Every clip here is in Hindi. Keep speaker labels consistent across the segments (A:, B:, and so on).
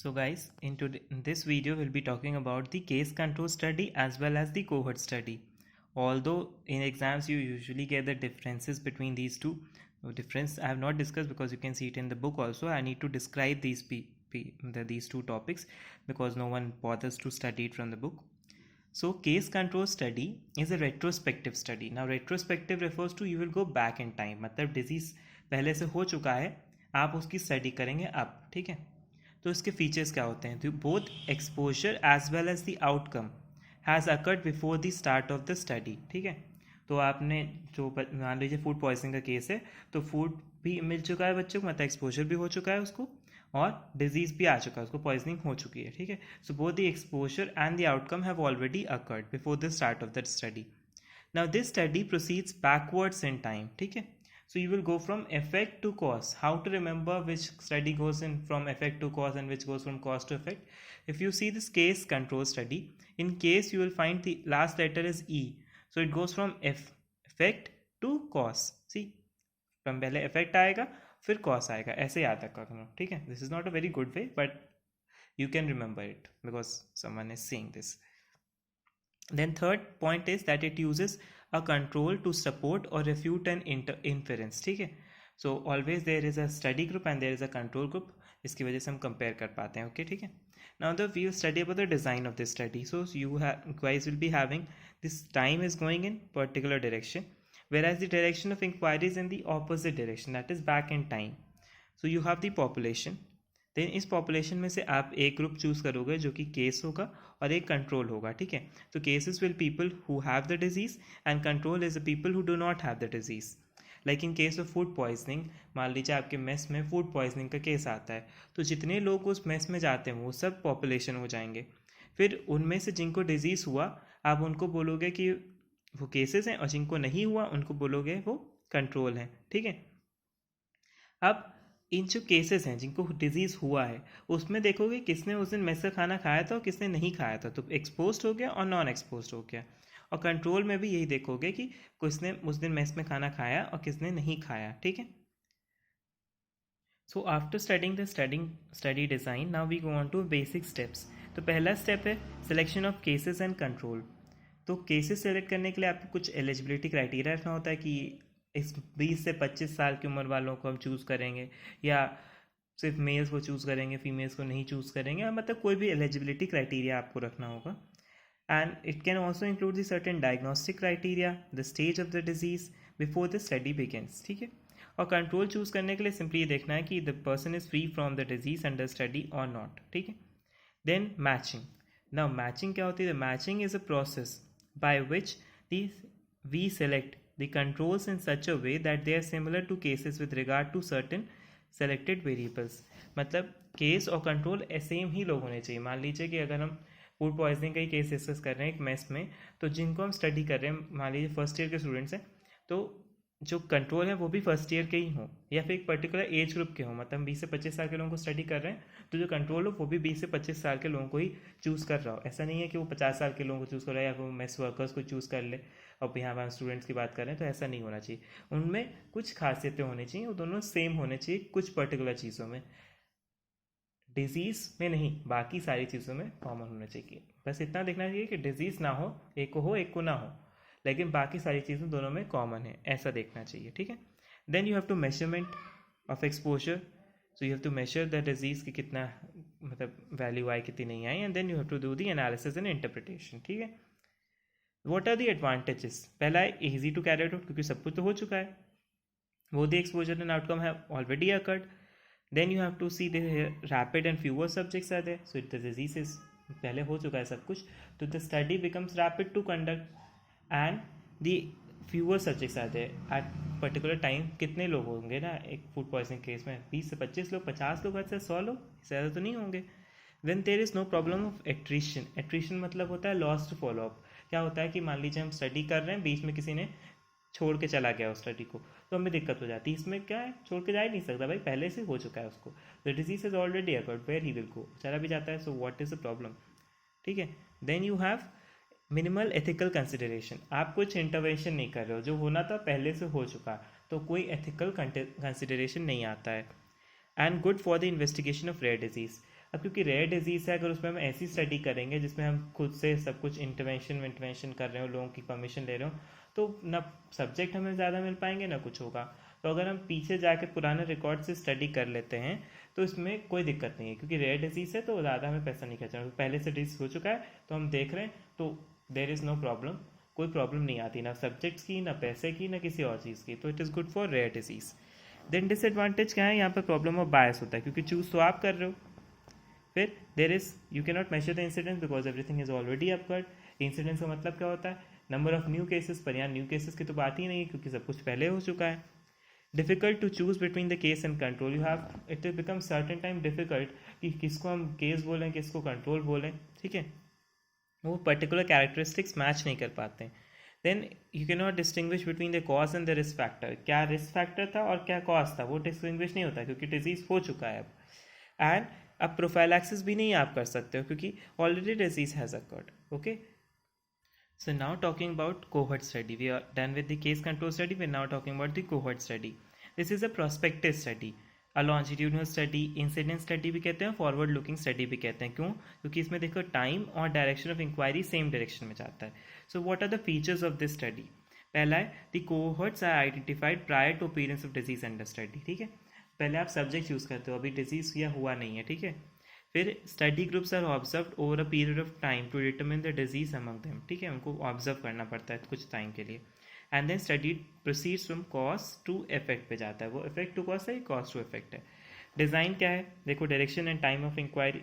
A: So guys, in this video we'll be talking about the case control study as well as the cohort study. Although in exams you usually get the differences between these two. Difference I have not discussed because you can see it in the book also. I need to describe these two topics because no one bothers to study it from the book. So case control study is a retrospective study. Now retrospective refers to you will go back in time. मतलब disease पहले से हो चुका है, आप उसकी स्टडी करेंगे अब, ठीक है. तो इसके फीचर्स क्या होते हैं? तो both exposure as well as the outcome has occurred before the start of the study, ठीक है. तो आपने जो मान लीजिए फूड पॉइजनिंग का केस है, तो फूड भी मिल चुका है बच्चों को, मतलब एक्सपोजर भी हो चुका है उसको और डिजीज़ भी आ चुका है, उसको पॉइजनिंग हो चुकी है, ठीक है. So both the exposure and the outcome have already occurred before the start of the study. Now this study proceeds backwards in time, ठीक है. So you will go from effect to cause. How to remember which study goes in from effect to cause and which goes from cause to effect? If you see this case control study, in case you will find the last letter is E. So it goes from effect to cause. See, from पहले effect आएगा फिर cause आएगा, ऐसे याद रखा करो, ठीक है. This is not a very good way, but you can remember it because someone is saying this. Then third point is that it uses a control to support or refute an inference, ठीक है. So always there is a study group and there is a control group. इसकी वजह से हम compare कर पाते हैं, okay, ठीक है. Now we will study about the design of this study. So you guys will be having this time is going in particular direction, whereas the direction of inquiry is in the opposite direction, that is back in time. So you have the population. Then इस पॉपुलेशन में से आप एक ग्रुप चूज करोगे जो कि केस होगा और एक कंट्रोल होगा, ठीक है. तो cases will people who have the disease and control is the people who do not have the disease. Like in case of food poisoning, मान लीजिए आपके मेस में फूड पॉइजनिंग का केस आता है, तो जितने लोग उस मेस में जाते हैं वो सब पॉपुलेशन हो जाएंगे. फिर उनमें से जिनको डिजीज़ हुआ आप उनको बोलोगे कि वो केसेस हैं और जिनको नहीं हुआ उनको बोलोगे वो कंट्रोल हैं, ठीक है. अब इन जो केसेस हैं जिनको डिजीज़ हुआ है उसमें देखोगे किसने उस दिन मेस का खाना खाया था और किसने नहीं खाया था, तो एक्सपोज हो गया और नॉन एक्सपोज हो गया. और कंट्रोल में भी यही देखोगे कि किसने उस दिन मेस में खाना खाया और किसने नहीं खाया, ठीक है. So after studying the study design, now we go on to basic steps. तो पहला स्टेप है selection of cases and control. तो केसेस सेलेक्ट करने के लिए आपको कुछ एलिजिबिलिटी क्राइटेरिया रखना होता है कि इस 20 से 25 साल की उम्र वालों को हम चूज़ करेंगे या सिर्फ मेल्स को चूज़ करेंगे, फीमेल्स को नहीं चूज़ करेंगे, मतलब कोई भी एलिजिबिलिटी क्राइटेरिया आपको रखना होगा. And it can also include the certain diagnostic criteria, the stage of the disease before the study begins, ठीक है. और कंट्रोल चूज़ करने के लिए सिंपली ये देखना है कि the person is free from the disease under study और नॉट, ठीक है. Then matching. नाउ मैचिंग क्या होती है? Matching is a process by which we select the controls in such a way that they are similar to cases with regard to certain selected variables. मतलब केस और कंट्रोल सेम ही लोग होने चाहिए. मान लीजिए कि अगर हम फूड पॉइजनिंग का ही केस डिस्कस कर रहे हैं एक मेस में, तो जिनको हम स्टडी कर रहे हैं मान लीजिए फर्स्ट ईयर के स्टूडेंट्स हैं, तो जो कंट्रोल है वो भी फर्स्ट ईयर के ही हों या फिर एक पर्टिकुलर एज ग्रुप के हों, मतलब हम 20 से 25 साल के लोगों को स्टडी कर रहे हैं, तो जो कंट्रोल हो वो भी 20 से 25 साल के लोगों को ही चूज़ कर रहा हो. ऐसा नहीं है कि वो 50 साल के लोगों को चूज़ कर रहा है या वो मेस वर्कर्स को चूज़ कर ले. अब यहाँ पर हम स्टूडेंट्स की बात कर रहे हैं तो ऐसा नहीं होना चाहिए. उनमें कुछ खासियतें होनी चाहिए, वो दोनों सेम होने चाहिए कुछ पर्टिकुलर चीज़ों में. डिजीज़ में नहीं, बाकी सारी चीज़ों में कॉमन होना चाहिए. बस इतना देखना चाहिए कि डिजीज़ ना हो, एक को हो एक को ना हो, लेकिन बाकी सारी चीज़ें दोनों में कॉमन है, ऐसा देखना चाहिए, ठीक है. Then you have to measurement of exposure. So you have to measure the disease की कितना मतलब वैल्यू आई कितनी नहीं आई, and then you have to do the analysis and interpretation, ठीक है. What are the advantages? पहला है ईजी टू कैरी आउट क्योंकि सब कुछ तो हो चुका है. वो the exposure and outcome have already occurred. Then you have to see the rapid and fewer subjects are there, so the disease is पहले हो चुका है सब कुछ, तो the study becomes rapid to conduct and the fewer subjects are there at particular time. कितने लोग होंगे ना एक फूड पॉइजनिंग केस में? 20 से 25 लोग, 50 लोग, से 100 लोग, ज़्यादा तो नहीं होंगे. Then there is no problem of attrition. Attrition मतलब होता है लॉस्ट फॉलोअप. क्या होता है कि मान लीजिए हम स्टडी कर रहे हैं, बीच में किसी ने छोड़ के चला गया उस स्टडी को, तो हमें दिक्कत हो जाती है. इसमें क्या है, छोड़ के जा ही नहीं सकता भाई, पहले से हो चुका है उसको. The disease is already occurred, where he will go, चला भी जाता है. So what is the problem, ठीक है. Then you have minimal ethical consideration. आप कुछ इंटरवेंशन नहीं कर रहे हो, जो होना था पहले से हो चुका, तो कोई एथिकल कंसिडरेशन नहीं आता है. And good for the investigation of rare disease. अब क्योंकि रेयर डिजीज़ है, अगर उसमें हम ऐसी स्टडी करेंगे जिसमें हम खुद से सब कुछ इंटरवेंशन कर रहे हो, लोगों की परमिशन ले रहे हो, तो ना सब्जेक्ट हमें ज़्यादा मिल पाएंगे ना कुछ होगा। तो अगर हम पीछे जाके पुराने रिकॉर्ड से स्टडी कर लेते हैं तो इसमें कोई दिक्कत नहीं है, क्योंकि रेयर डिजीज़ है तो ज़्यादा हमें पैसा नहीं खर्चना, पहले से डिजीज हो चुका है तो हम देख रहे हैं, तो देर इज़ नो प्रॉब्लम, कोई प्रॉब्लम नहीं आती ना सब्जेक्ट्स की, ना पैसे की, ना किसी और चीज़ की, तो it is good for rare disease. Then disadvantage क्या है, यहाँ पर प्रॉब्लम ऑफ बायस होता है, क्योंकि चूज़ तो आप कर रहे हो। फिर there is you can not measure the incidence because everything is already occurred. Incidence का मतलब क्या होता है, नंबर ऑफ न्यू केसेस, पर यहाँ न्यू केसेस की तो बात ही नहीं है क्योंकि सब कुछ पहले हो चुका है। Difficult to choose between the case and control, you have it become certain time difficult कि किसको हम केस बोलें किसको कंट्रोल बोलें, ठीक है, वो पर्टिकुलर कैरेक्टरिस्टिक्स मैच नहीं कर पाते। Then you can not distinguish between the cause and the risk factor, क्या रिस्क फैक्टर था और क्या कॉज था वो डिस्टिंग्विश नहीं होता क्योंकि डिजीज हो चुका है अब। एंड अब प्रोफाइलैक्सिस भी नहीं आप कर सकते हो क्योंकि already disease has occurred. Okay, so now talking about cohort study, we are done with the case control study, we are now talking about the cohort study. This is a prospective study, a longitudinal study, incident study भी कहते हैं, फॉरवर्ड लुकिंग स्टडी भी कहते हैं। क्यों? क्योंकि इसमें देखो टाइम और direction of inquiry same direction में जाता है। So what are the features of this study? पहला है the cohorts are identified prior to appearance of disease under study, ठीक है, पहले आप सब्जेक्ट यूज़ करते हो, अभी डिजीज या हुआ नहीं है, ठीक है। फिर study groups are observe over a period of time to determine the disease among them, ठीक है, उनको ऑब्जर्व करना पड़ता है कुछ टाइम के लिए। And then study proceeds from cause to effect पे जाता है, वो इफेक्ट टू कॉज है, कॉज टू इफेक्ट है। डिज़ाइन क्या है, देखो direction and time of inquiry,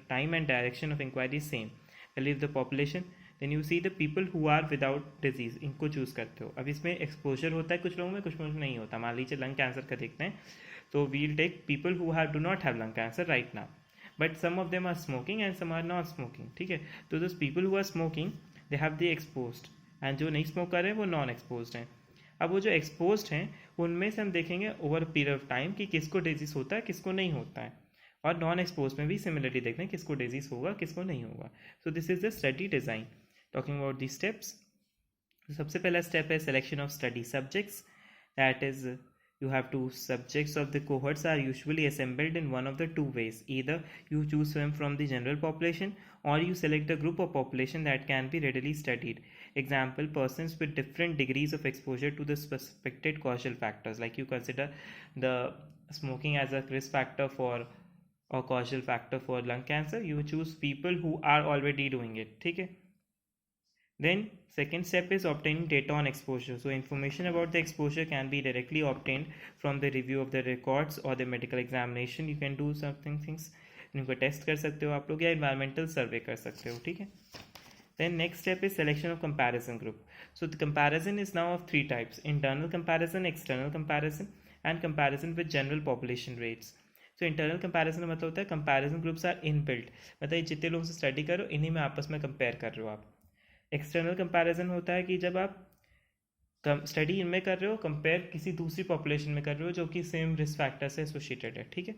A: time and direction of inquiry same. Leave the population, then you see the people who are without disease, इनको चूज़ करते हो। अब इसमें एक्सपोजर होता है कुछ लोगों में, कुछ लोगों में नहीं होता। मान लीजिए लंग कैंसर का देखते हैं तो we'll take people who have do not have lung cancer right now, but some of them are smoking and some are not smoking, ठीक है। तो those people who are smoking they have the exposed, and जो नहीं स्मोक कर रहे हैं वो नॉन एक्सपोज्ड हैं। अब वो जो एक्सपोज्ड हैं उनमें से हम देखेंगे ओवर पीरियड ऑफ टाइम कि किसको डिजीज होता है किसको नहीं होता है, और नॉन एक्सपोज में भी सिमिलरिटी देखते हैं किसको डिजीज होगा किसको नहीं होगा। So this is the study design. Talking about the steps, सबसे पहला स्टेप है selection of study subjects, that is you have to subjects of the cohorts are usually assembled in one of the two ways, either you choose them from the general population or you select a group of population that can be readily studied. Example, persons with different degrees of exposure to the suspected causal factors, like you consider the smoking as a risk factor for or causal factor for lung cancer, you choose people who are already doing it, ठीक है। Then second step is obtaining data on exposure. So information about the exposure can be directly obtained from the review of the records or the medical examination. You can do something things, इनको टेस्ट कर सकते हो आप लोग, या environmental survey कर सकते हो, ठीक है। Then next step is selection of comparison group. So the comparison is now of three types: internal comparison, external comparison, and comparison with general population rates. तो इंटरनल कंपैरिजन मतलब होता है कंपैरिजन ग्रुप्स आर इनबिल्ट, मतलब जितने लोगों से स्टडी करो इन्हीं में आपस में कंपेयर कर रहे हो आप। एक्सटर्नल कंपैरिजन होता है कि जब आप स्टडी इनमें कर रहे हो कंपेयर किसी दूसरी पॉपुलेशन में कर रहे हो जो कि सेम रिस्क फैक्टर से एसोसिएटेड है, ठीक है।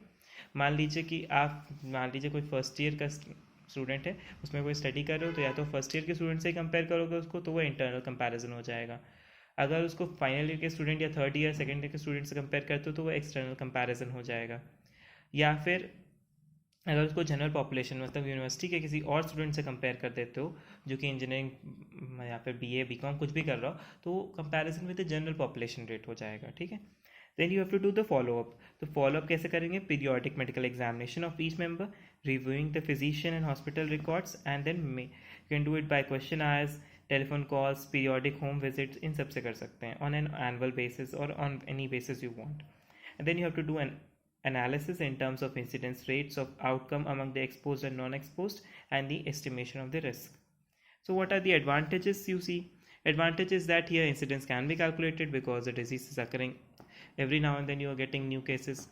A: मान लीजिए कोई फर्स्ट ईयर का स्टूडेंट है, उसमें कोई स्टडी कर रहे हो तो या तो फर्स्ट ईयर के स्टूडेंट से ही कंपेयर करोगे उसको, तो वो इंटरनल कंपैरिजन हो जाएगा। अगर उसको फाइनल ईयर के स्टूडेंट या थर्ड ईयर सेकेंड ईयर के स्टूडेंट से कंपेयर करते हो तो वो एक्सटर्नल कंपैरिजन हो जाएगा। या फिर अगर उसको जनरल पॉपुलेशन मतलब यूनिवर्सिटी के किसी और स्टूडेंट से कंपेयर कर देते हो जो कि इंजीनियरिंग या फिर बीए बीकॉम कुछ भी कर रहा हो, तो comparison with the general population rate हो जाएगा, ठीक है। Then you have to do the follow up. तो फॉलोअप कैसे करेंगे? Periodic medical examination of each member, reviewing the physician and hospital records, and then you can do it by question hours, telephone calls, periodic home visits, इन सबसे कर सकते हैं ऑन एन एनुअल बेसिस और on any basis you want. And then you have to do an analysis in terms of incidence rates of outcome among the exposed and non-exposed and the estimation of the risk. So what are the advantages you see? Advantage is that here incidence can be calculated because the disease is occurring every now and then, you are getting new cases.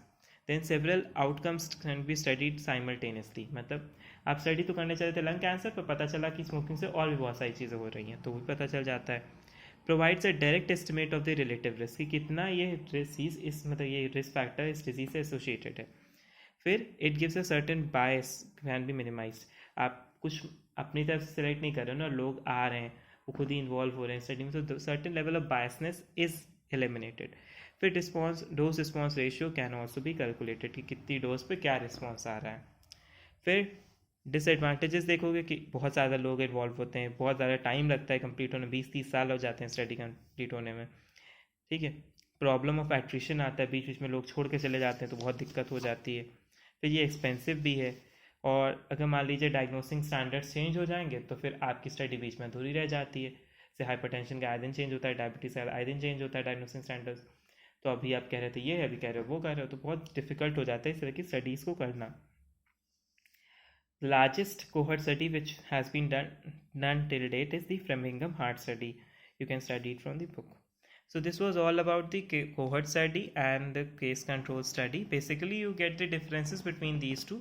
A: Then several outcomes can be studied simultaneously, मतलब आप स्टडी तो करने चले थे लंग कैंसर पर पता चला कि स्मोकिंग से और भी बहुत सारी चीज़ें हो रही हैं तो भी पता चल जाता है। Provides a direct estimate of the relative risk कि कितना ये डिजीज इस मतलब ये रिस्क फैक्टर इस डिजीज से एसोसिएटेड है। फिर it gives a certain bias can be minimised, आप कुछ अपनी तरफ से सेलेक्ट नहीं कर रहे हो ना, लोग आ रहे हैं वो खुद ही इन्वॉल्व हो रहे हैं स्टडी में, तो certain level of biasness is eliminated. फिर dose response ratio can also be calculated कि कितनी डोज पे क्या रिस्पॉन्स आ रहा है। फिर डिसएडवांटेजेस देखोगे कि बहुत ज़्यादा लोग इन्वॉल्व होते हैं, बहुत ज़्यादा टाइम लगता है कंप्लीट होने, 20-30 साल हो जाते हैं स्टडी कंप्लीट होने में, ठीक है। प्रॉब्लम ऑफ एट्रिशन आता है, बीच बीच में लोग छोड़ के चले जाते हैं तो बहुत दिक्कत हो जाती है। फिर ये एक्सपेंसिव भी है, और अगर मान लीजिए डायग्नोसिंग स्टैंडर्ड्स चेंज हो जाएंगे तो फिर आपकी स्टडी बीच में अधूरी रह जाती है। जैसे हाइपरटेंशन का आए दिन चेंज होता है, डायबिटीज़ का आए दिन चेंज होता है डायग्नोसिंग स्टैंडर्ड्स। तो अभी आप कह रहे थे ये है, अभी कह रहे हो वो कर रहे हो, तो बहुत डिफिकल्ट हो जाता है इस तरह की स्टडीज़ को करना। Largest cohort study which has been done till date is the Framingham Heart Study. You can study it from the book. So this was all about the cohort study and the case control study. Basically, you get the differences between these two,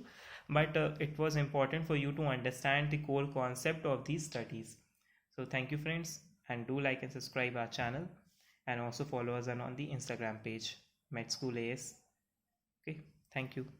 A: but it was important for you to understand the core concept of these studies. So thank you, friends, and do like and subscribe our channel, and also follow us on the Instagram page, Med School AS. Okay, thank you.